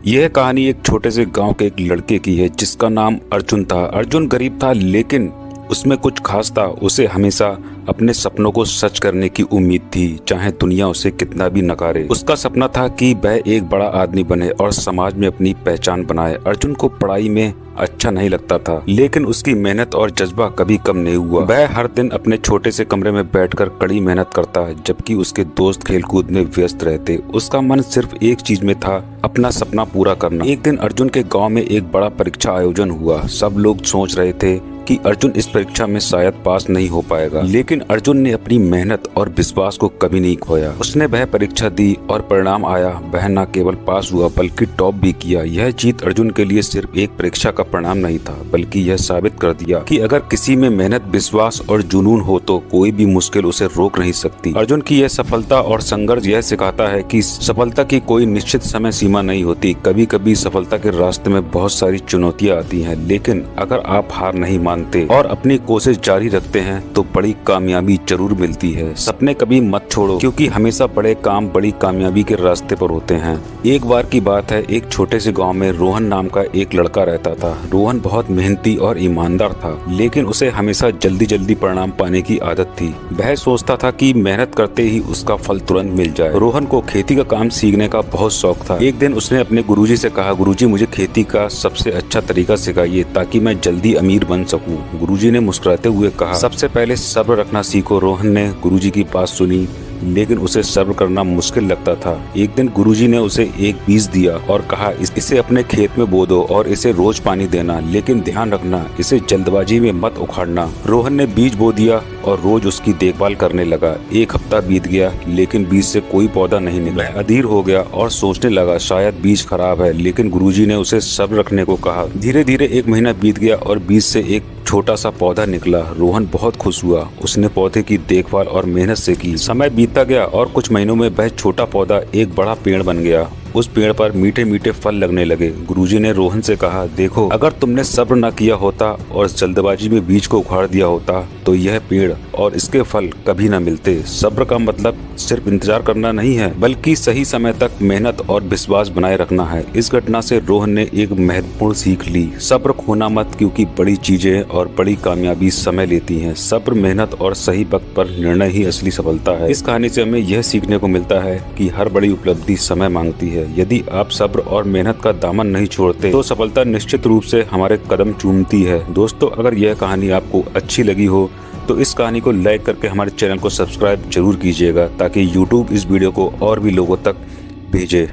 यह कहानी एक छोटे से गांव के एक लड़के की है जिसका नाम अर्जुन था। अर्जुन गरीब था लेकिन उसमें कुछ खास था। उसे हमेशा अपने सपनों को सच करने की उम्मीद थी, चाहे दुनिया उसे कितना भी नकारे। उसका सपना था कि वह एक बड़ा आदमी बने और समाज में अपनी पहचान बनाए। अर्जुन को पढ़ाई में अच्छा नहीं लगता था लेकिन उसकी मेहनत और जज्बा कभी कम नहीं हुआ। वह हर दिन अपने छोटे से कमरे में बैठकर कड़ी मेहनत करता जबकि उसके दोस्त खेलकूद में व्यस्त रहते। उसका मन सिर्फ एक चीज में था, अपना सपना पूरा करना। एक दिन अर्जुन के गांव में एक बड़ा परीक्षा आयोजन हुआ। सब लोग सोच रहे थे कि अर्जुन इस परीक्षा में शायद पास नहीं हो पाएगा, लेकिन अर्जुन ने अपनी मेहनत और विश्वास को कभी नहीं खोया। उसने वह परीक्षा दी और परिणाम आया। वह न केवल पास हुआ बल्कि टॉप भी किया। यह जीत अर्जुन के लिए सिर्फ एक परीक्षा का परिणाम नहीं था, बल्कि यह साबित कर दिया कि अगर किसी में मेहनत, विश्वास और जुनून हो तो कोई भी मुश्किल उसे रोक नहीं सकती। अर्जुन की यह सफलता और संघर्ष यह सिखाता है कि सफलता की कोई निश्चित समय सीमा नहीं होती। कभी कभी सफलता के रास्ते में बहुत सारी चुनौतियाँ आती है, लेकिन अगर आप हार नहीं और अपनी कोशिश जारी रखते हैं तो बड़ी कामयाबी जरूर मिलती है। सपने कभी मत छोड़ो क्योंकि हमेशा बड़े काम बड़ी कामयाबी के रास्ते पर होते हैं। एक बार की बात है, एक छोटे से गांव में रोहन नाम का एक लड़का रहता था। रोहन बहुत मेहनती और ईमानदार था, लेकिन उसे हमेशा जल्दी जल्दी परिणाम पाने की आदत थी। वह सोचता था कि मेहनत करते ही उसका फल तुरंत मिल जाए। रोहन को खेती का काम सीखने का बहुत शौक था। एक दिन उसने अपने गुरुजी से कहा, गुरुजी मुझे खेती का सबसे अच्छा तरीका सिखाइए ताकि मैं जल्दी अमीर बन सकूं। गुरुजी ने मुस्कुराते हुए कहा, सबसे पहले सब्र रखना सीखो। रोहन ने गुरुजी की बात सुनी लेकिन उसे सब्र करना मुश्किल लगता था। एक दिन गुरुजी ने उसे एक बीज दिया और कहा, इसे अपने खेत में बो दो और इसे रोज पानी देना, लेकिन ध्यान रखना इसे जल्दबाजी में मत उखाड़ना। रोहन ने बीज बो दिया और रोज उसकी देखभाल करने लगा। एक हफ्ता बीत गया लेकिन बीज से कोई पौधा नहीं निकला। वह अधीर हो गया और सोचने लगा शायद बीज खराब है, लेकिन गुरुजी ने उसे सब्र रखने को कहा। धीरे धीरे एक महीना बीत गया और बीज से एक छोटा सा पौधा निकला। रोहन बहुत खुश हुआ। उसने पौधे की देखभाल और मेहनत से की। समय बीतता गया और कुछ महीनों में वह छोटा पौधा एक बड़ा पेड़ बन गया। उस पेड़ पर मीठे मीठे फल लगने लगे। गुरुजी ने रोहन से कहा, देखो अगर तुमने सब्र न किया होता और जल्दबाजी में बीज को उखाड़ दिया होता तो यह पेड़ और इसके फल कभी न मिलते। सब्र का मतलब सिर्फ इंतजार करना नहीं है, बल्कि सही समय तक मेहनत और विश्वास बनाए रखना है। इस घटना से रोहन ने एक महत्वपूर्ण सीख ली, सब्र खोना मत, क्योंकि बड़ी चीजें और बड़ी कामयाबी समय लेती हैं। सब्र, मेहनत और सही वक्त पर निर्णय ही असली सफलता है। इस कहानी से हमें यह सीखने को मिलता है कि हर बड़ी उपलब्धि समय मांगती है। यदि आप सब्र और मेहनत का दामन नहीं छोड़ते तो सफलता निश्चित रूप से हमारे कदम चूमती है। दोस्तों, अगर यह कहानी आपको अच्छी लगी हो तो इस कहानी को लाइक करके हमारे चैनल को सब्सक्राइब जरूर कीजिएगा ताकि YouTube इस वीडियो को और भी लोगों तक भेजे।